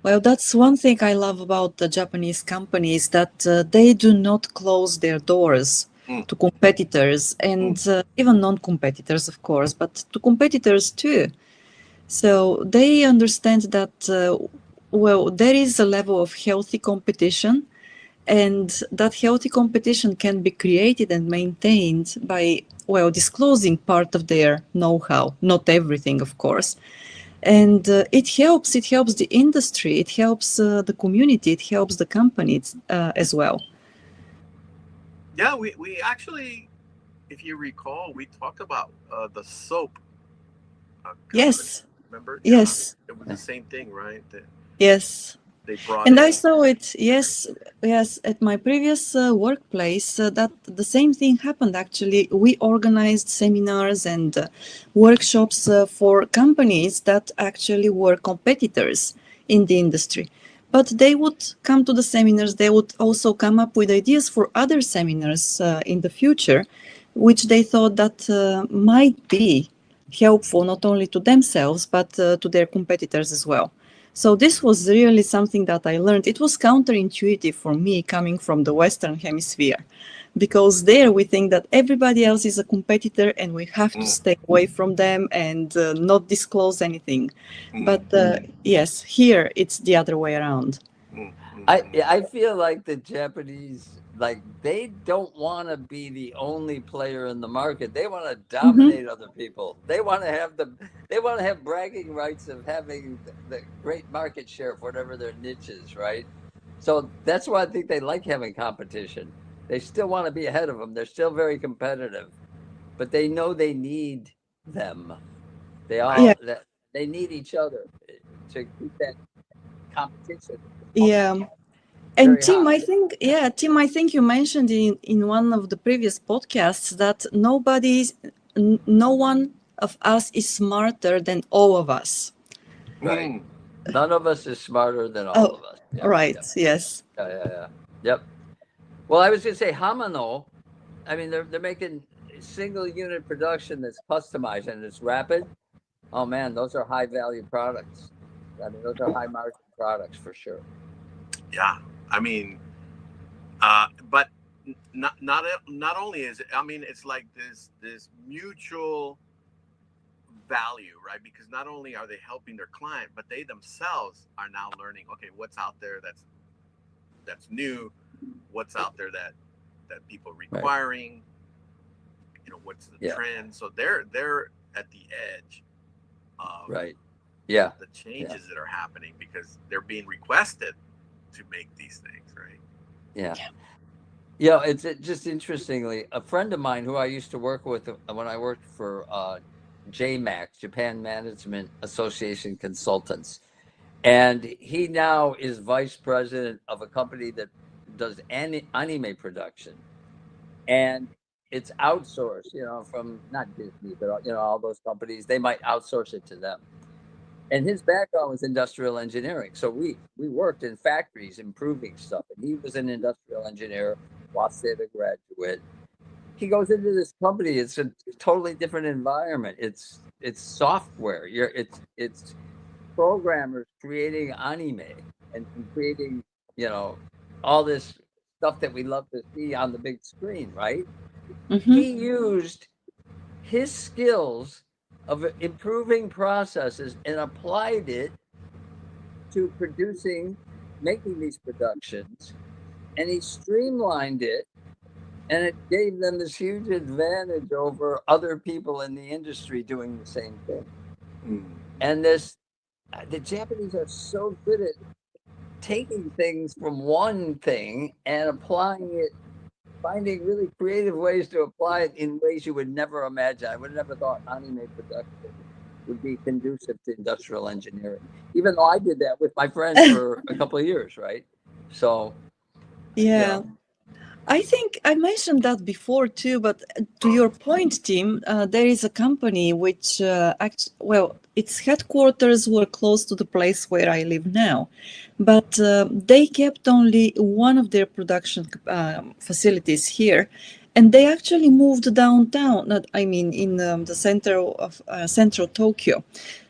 Well, that's one thing I love about the Japanese companies that they do not close their doors Mm, to competitors and mm, even non-competitors, of course, but to competitors too. So they understand that, well, there is a level of healthy competition, and that healthy competition can be created and maintained by, well, disclosing part of their know-how, not everything, of course. And it helps the industry, it helps the community, it helps the companies as well. yeah, we actually, if you recall, we talked about the soap company. Yes, Remember? Yeah, yes, it was the same thing, right? yes. They brought And I in. saw it, yes, yes, at my previous workplace, that the same thing happened actually. We organized seminars and workshops for companies that actually were competitors in the industry. But they would come to the seminars, they would also come up with ideas for other seminars in the future, which they thought that might be helpful not only to themselves, but to their competitors as well. So this was really something that I learned. It was counterintuitive for me coming from the Western Hemisphere, because there we think that everybody else is a competitor and we have to Mm, stay away from them and not disclose anything. mm, But yes, here it's the other way around. mm, mm, I mm, feel like the Japanese, like, they don't want to be the only player in the market. They want to Hmm. dominate other people. They want to have bragging rights of having the great market share of whatever their niche is, right? So that's why I think they like having competition. They still want to be ahead of them. They're still very competitive, but they know they need them. Yeah, They need each other to keep that competition. yeah. And very Tim, high. Tim, I think you mentioned in one of the previous podcasts that no one of us is smarter than all of us. Right. Mm. None of us is smarter than all Oh, of us. Yeah. right. Yeah. Yes. Yeah. Yep. Well, I was going to say Hamano. I mean, they're making single unit production that's customized and it's rapid. Oh man, those are high value products. I mean, those are high margin products for sure. Yeah, I mean, but not only is it. I mean, it's like this mutual value, right? Because not only are they helping their client, but they themselves are now learning. Okay, what's out there that's new? What's out there that people are Right. requiring? What's the Yeah. trend? So they're at the edge of Right. Yeah. the Yeah. changes that are happening because they're being requested to make these things, right? Yeah. Yeah. It's just interestingly, a friend of mine who I used to work with when I worked for JMAC, Japan Management Association Consultants. And he now is vice president of a company that does anime production. And it's outsourced, from not Disney, but all those companies. They might outsource it to them. And his background was industrial engineering, so we worked in factories improving stuff. And he was an industrial engineer, Waseda graduate. He goes into this company. It's a totally different environment. It's software. It's programmers creating anime and creating, all this stuff that we love to see on the big screen, right? Mm-hmm. He used his skills of improving processes and applied it to making these productions, and he streamlined it, and it gave them this huge advantage over other people in the industry doing the same thing. And the Japanese are so good at taking things from one thing and applying it, finding really creative ways to apply it in ways you would never imagine. I would have never thought anime production would be conducive to industrial engineering, even though I did that with my friend for a couple of years, right? So, Yeah. I think I mentioned that before too, but to your point, Tim, there is a company which, its headquarters were close to the place where I live now, but they kept only one of their production facilities here, and they actually moved downtown. I mean, in the center of central Tokyo.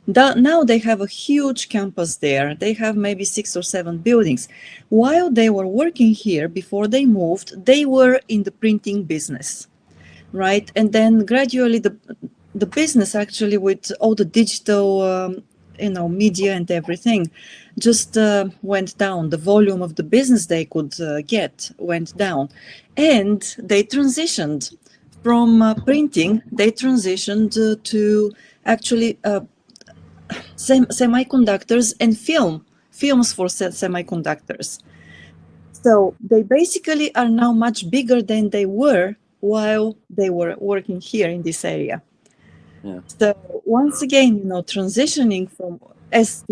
Now they have a huge campus there. They have maybe 6 or 7 buildings. While they were working here, before they moved, they were in the printing business, right? And then gradually the business actually with all the digital, media and everything just went down. The volume of the business they could get went down. And they transitioned from printing, they transitioned to actually semiconductors and films for semiconductors. So they basically are now much bigger than they were while they were working here in this area. yeah. So once again, transitioning from, as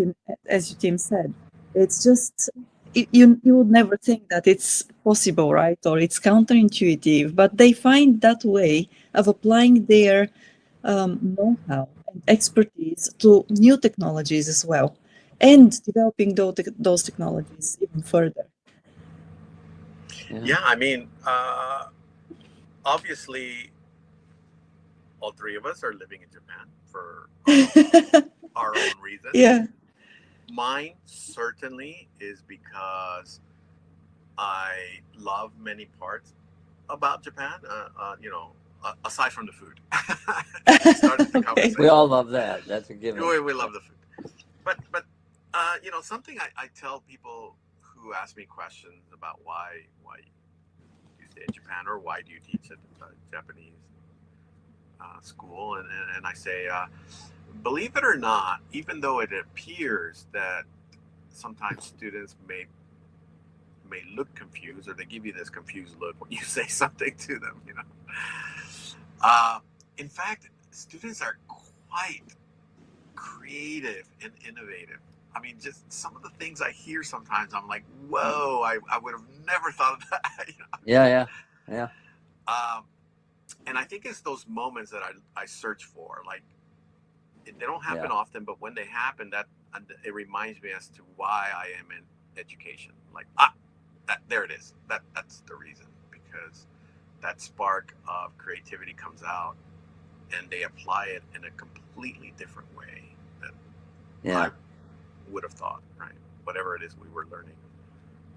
Tim said, it's just you would never think that it's possible, right? Or it's counterintuitive, but they find that way of applying their know-how and expertise to new technologies as well, and developing those technologies even further. Yeah, I mean, obviously, all three of us are living in Japan for our own reasons. Yeah. Mine certainly is because I love many parts about Japan. Aside from the food, we started the Okay. conversation. We all love that. That's a given. We love the food, but something I tell people who ask me questions about why you stay in Japan or why do you teach at Japanese school, and I say, believe it or not, even though it appears that sometimes students may look confused or they give you this confused look when you say something to them, in fact, students are quite creative and innovative I mean, just some of the things I hear sometimes, I'm like, whoa, I would have never thought of that. You know? Yeah. And I think it's those moments that I search for. Like, they don't happen Yeah. often, but when they happen, that it reminds me as to why I am in education. Like, there it is. That's the reason, because that spark of creativity comes out, and they apply it in a completely different way that I would have thought. Right, whatever it is we were learning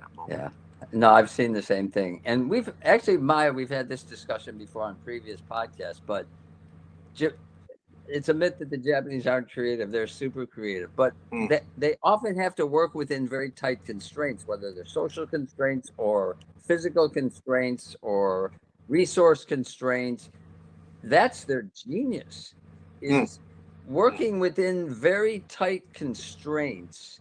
that moment. Yeah. No, I've seen the same thing. And we've actually, Maya, we've had this discussion before on previous podcasts, but it's a myth that the Japanese aren't creative. They're super creative, but they often have to work within very tight constraints, whether they're social constraints or physical constraints or resource constraints. That's their genius, is working within very tight constraints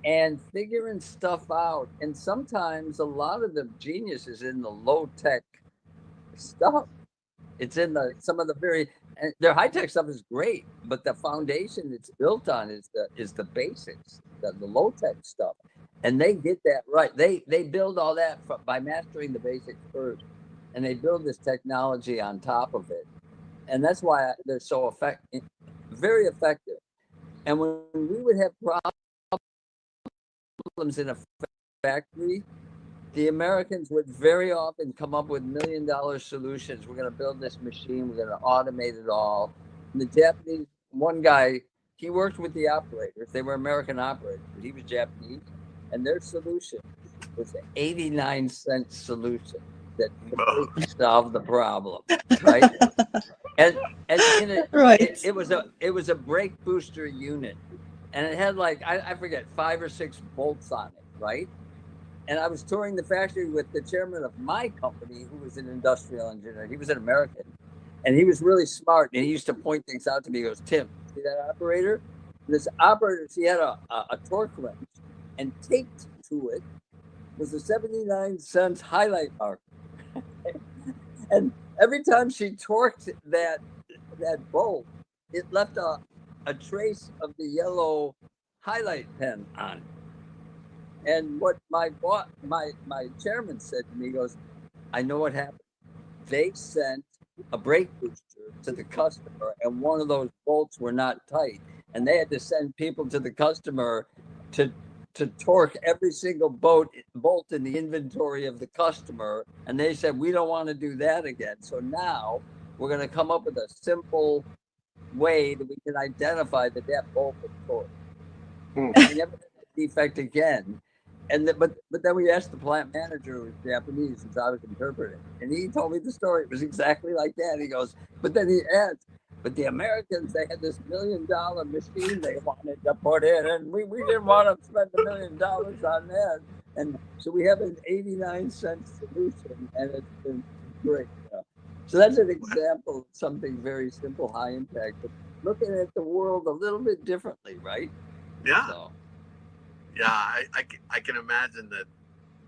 and figuring stuff out. And sometimes a lot of the genius is in the low tech stuff. It's in some of the their high tech stuff is great, but the foundation it's built on is the basics, the low tech stuff, and they get that right. They build all that by mastering the basics first, and they build this technology on top of it, and that's why they're so very effective. And when we would have problems in a factory, the Americans would very often come up with $1 million solutions. We're going to build this machine. We're going to automate it all. And the Japanese, one guy, he worked with the operators. They were American operators, but he was Japanese. And their solution was an 89-cent solution that completely solved the problem, right? And in it, Right. it was a brake booster unit, and it had like I forget 5 or 6 bolts on it, right? And I was touring the factory with the chairman of my company, who was an industrial engineer. He was an American, and he was really smart. And he used to point things out to me. He goes, "Tim, see that operator? This operator, she had a torque wrench, and taped to it was a 79-cent highlight marker. And every time she torqued that bolt, it left a trace of the yellow highlight pen on it. And what my chairman said to me, he goes, I know what happened. They sent a brake booster to the customer, and one of those bolts were not tight, and they had to send people to the customer to torque every single bolt in the inventory of the customer. And they said, we don't want to do that again. So now we're going to come up with a simple way that we can identify that bolt was torqued. We never had that defect again. And but then we asked the plant manager, who was Japanese, since I was interpreting, and he told me the story. It was exactly like that. He goes, but then he adds, but the Americans, they had this $1 million machine they wanted to put in, and we didn't want to spend $1 million on that. And so we have an 89-cent solution, and it's been great. You know? So that's an example of something very simple, high impact, but looking at the world a little bit differently, right? Yeah. So. Yeah, I can imagine that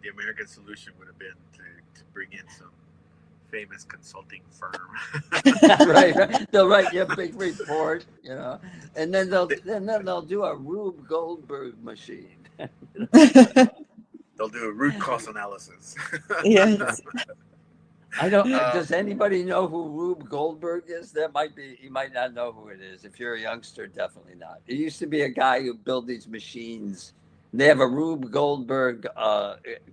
the American solution would have been to bring in some famous consulting firm. right. They'll write you a big report, you know, and then they'll do a Rube Goldberg machine. They'll do a root cause analysis. Yes. I don't. Does anybody know who Rube Goldberg is? That might be. You might not know who it is. If you're a youngster, definitely not. It used to be a guy who built these machines. They have a Rube Goldberg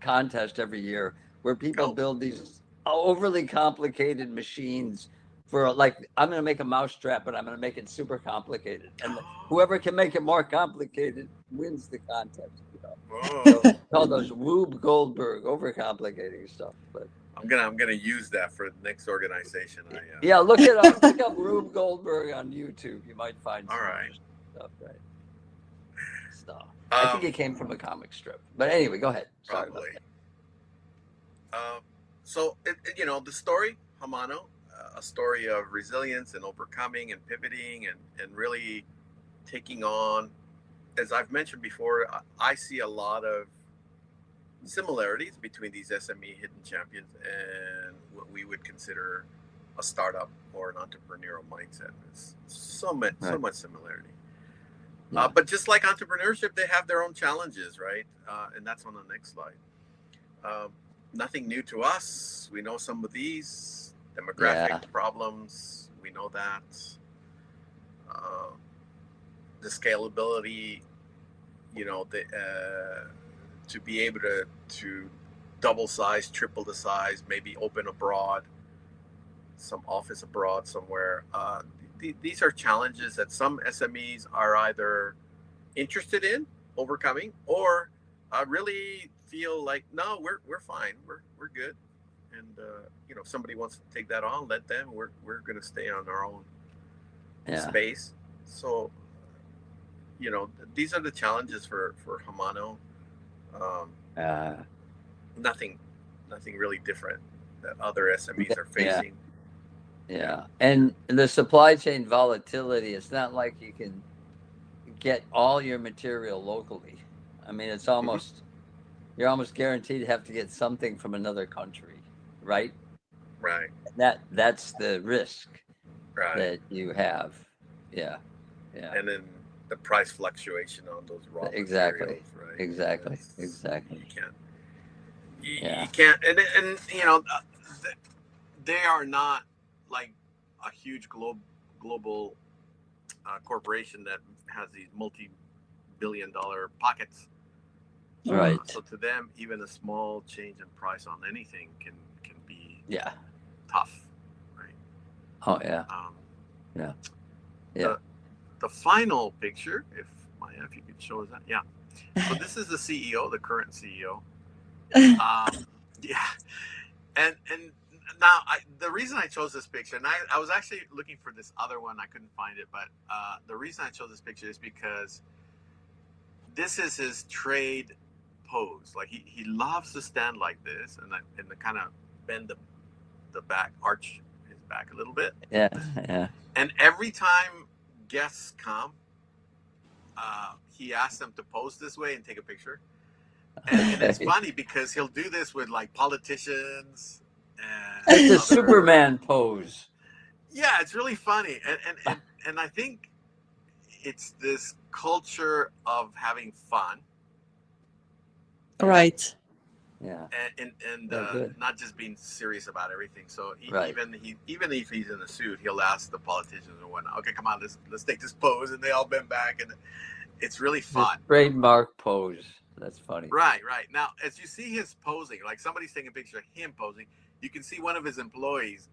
contest every year where people build these overly complicated machines for, like, I'm going to make a mousetrap, but I'm going to make it super complicated, and whoever can make it more complicated wins the contest. You know? So it's called those Rube Goldberg overcomplicating stuff, but. I'm gonna use that for the next organization. Yeah, look it up. Look up Rube Goldberg on YouTube. You might find some stuff. Right. Stuff. I think it came from a comic strip. But anyway, go ahead. Sorry about that. So you know, the story Hamano, a story of resilience and overcoming and pivoting and really taking on. As I've mentioned before, I see a lot of similarities between these SME hidden champions and what we would consider a startup or an entrepreneurial mindset. There's so much similarity. Yeah. But just like entrepreneurship, they have their own challenges, right? And that's on the next slide. Nothing new to us. We know some of these demographic problems. We know that. The scalability, to be able to double size, triple the size, maybe open abroad, some office abroad somewhere. These are challenges that some SMEs are either interested in overcoming or really feel like, no, we're fine, we're good, and if somebody wants to take that on, let them. We're going to stay on our own space. So these are the challenges for Hamano. Nothing really different that other SMEs are facing. Yeah. And the supply chain volatility, it's not like you can get all your material locally. I mean, it's almost, you're almost guaranteed to have to get something from another country, right? Right. That's the risk that you have. Yeah. And then the price fluctuation on those raw materials, right? Exactly. You can't, and they are not like a huge global corporation that has these multi-billion-dollar pockets. Right. So to them, even a small change in price on anything can be tough, right? Oh yeah. The final picture, if you could show us that, So this is the CEO, the current CEO. And now the reason I chose this picture, and I was actually looking for this other one, I couldn't find it, but the reason I chose this picture is because this is his trade pose. Like he loves to stand like this and the kind of bend the back, arch his back a little bit. Yeah. And every time guests come, he asks them to pose this way and take a picture. And it's funny because he'll do this with like politicians and it's a Superman pose. Yeah, it's really funny. And I think it's this culture of having fun. Right. Yeah. And not just being serious about everything. So even if he's in a suit, he'll ask the politicians and whatnot, okay, come on, let's take this pose, and they all bend back, and it's really fun. The trademark pose. That's funny. Right. Now, as you see his posing, like somebody's taking a picture of him posing, you can see one of his employees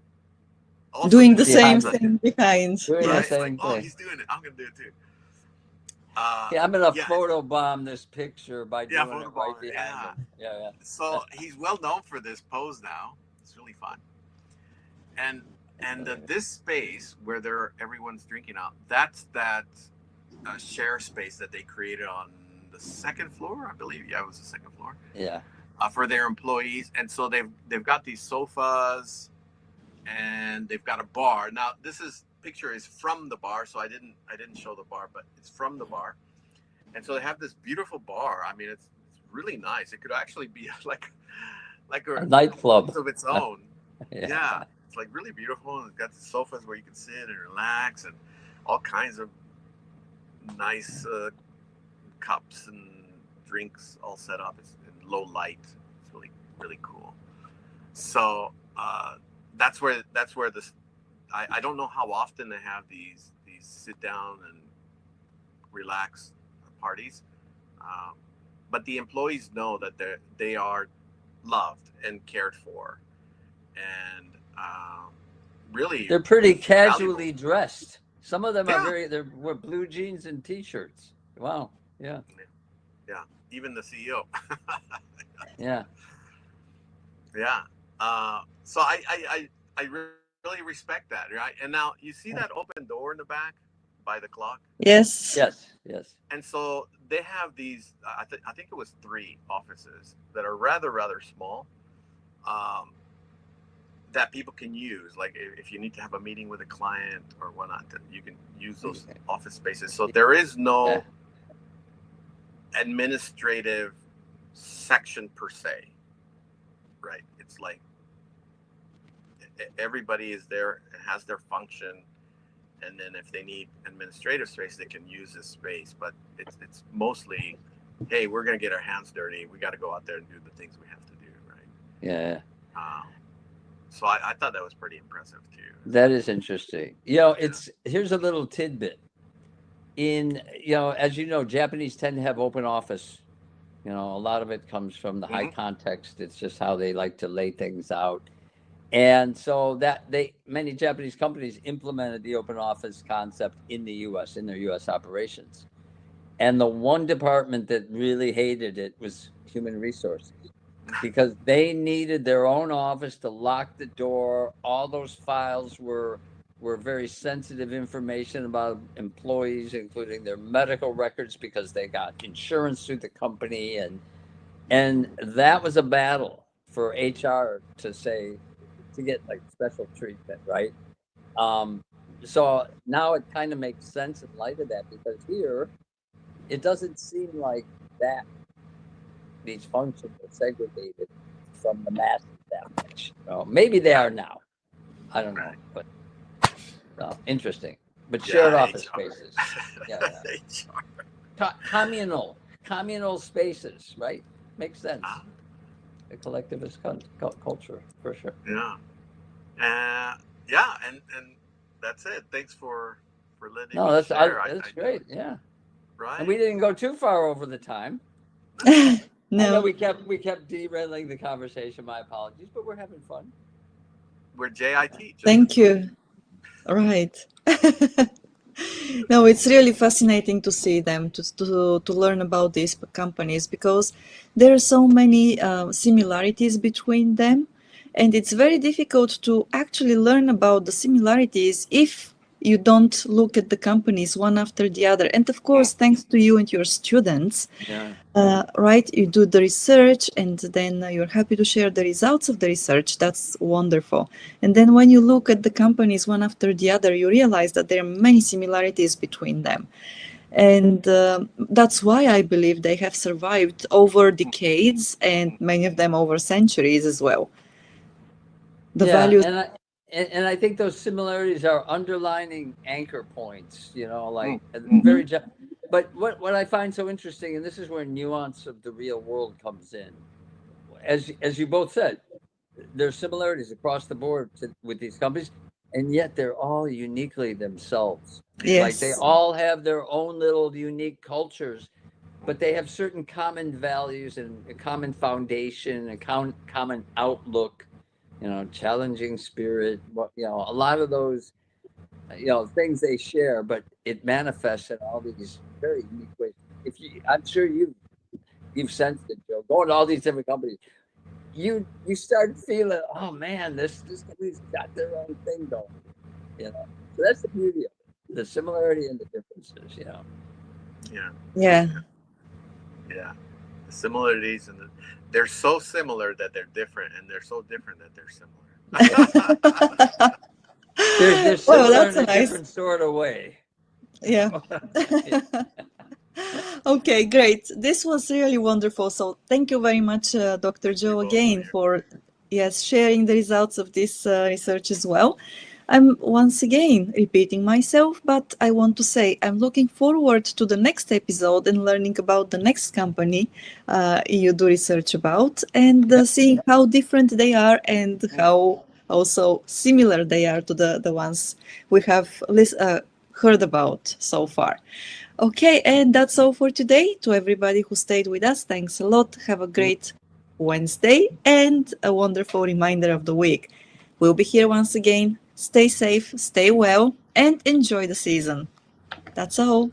also doing the same thing behind. Doing the same thing. Oh, he's doing it. I'm going to do it too. I'm going to photobomb this picture by doing it right behind him. Yeah. So he's well known for this pose now. It's really fun. And this space where everyone's drinking out, that's that share space that they created on the second floor, I believe. Yeah, it was the second floor. Yeah. For their employees, and so they've got these sofas, and they've got a bar. Now this picture is from the bar, so I didn't show the bar, but it's from the bar. And so they have this beautiful bar. I mean, it's really nice. It could actually be like a nightclub of its own. Yeah, it's like really beautiful. And it's got the sofas where you can sit and relax, and all kinds of nice cups and drinks all set up. It's in low light. It's really, really cool. So that's where this. I don't know how often they have these sit down and relax parties, but the employees know that they are loved and cared for, and really they're pretty casually dressed. Some of them they're with blue jeans and t-shirts. Wow. Yeah. Even the CEO. Yeah. So I really respect that, right? And now you see that open door in the back by the clock. Yes. And so they have these. I think it was 3 offices that are rather small, that people can use. Like if you need to have a meeting with a client or whatnot, you can use those office spaces. So there is no administrative section per se, right? It's like everybody is there and has their function, and then if they need administrative space, they can use this space. But it's mostly, hey, we're going to get our hands dirty. We got to go out there and do the things we have to do, right? Yeah. So I thought that was pretty impressive too. That is interesting. Here's a little tidbit. As you know, Japanese tend to have open office. A lot of it comes from the high context. It's just how they like to lay things out. And so many Japanese companies implemented the open office concept in the U.S., in their U.S. operations. And the one department that really hated it was human resources, because they needed their own office to lock the door. All those files were very sensitive information about employees, including their medical records, because they got insurance through the company. And that was a battle for HR to get like special treatment, right? So now it kind of makes sense in light of that, because here it doesn't seem like that these functions are segregated from the masses that much. Maybe they are now. I don't know, but interesting. But shared office spaces, communal spaces, right? Makes sense. A collectivist culture, for sure. And that's it. Thanks for letting me that's share. That's great. Yeah. Right. And we didn't go too far over the time. No. I know we kept derailing the conversation. My apologies, but we're having fun. We're JIT. Thank you. Right. No, it's really fascinating to see them, to learn about these companies, because there are so many similarities between them, and it's very difficult to actually learn about the similarities if you don't look at the companies one after the other. And of course, thanks to you and your students, right? You do the research, and then you're happy to share the results of the research. That's wonderful. And then when you look at the companies one after the other, you realize that there are many similarities between them. And that's why I believe they have survived over decades, and many of them over centuries as well. The values. And I think those similarities are underlining anchor points, very. But what I find so interesting, and this is where nuance of the real world comes in, as you both said, there's similarities across the board with these companies, and yet they're all uniquely themselves. Yes. Like they all have their own little unique cultures, but they have certain common values and a common foundation, a common outlook. Challenging spirit, a lot of those, things they share, but it manifests in all these very unique ways. I'm sure you've sensed it, Joe, going to all these different companies. You start feeling, oh man, this company's got their own thing going, So that's the beauty of it, the similarity and the differences, Yeah. The similarities, and they're so similar that they're different, and they're so different that they're similar. They're similar in a different sort of way. Yeah. Okay, great. This was really wonderful. So thank you very much, Dr. Joe, again, for sharing the results of this research as well. I'm once again repeating myself, but I want to say I'm looking forward to the next episode and learning about the next company you do research about, and seeing how different they are and how also similar they are to the ones we have heard about so far. Okay, and that's all for today. To everybody who stayed with us, thanks a lot. Have a great Wednesday and a wonderful reminder of the week. We'll be here once again. Stay safe, stay well, and enjoy the season. That's all.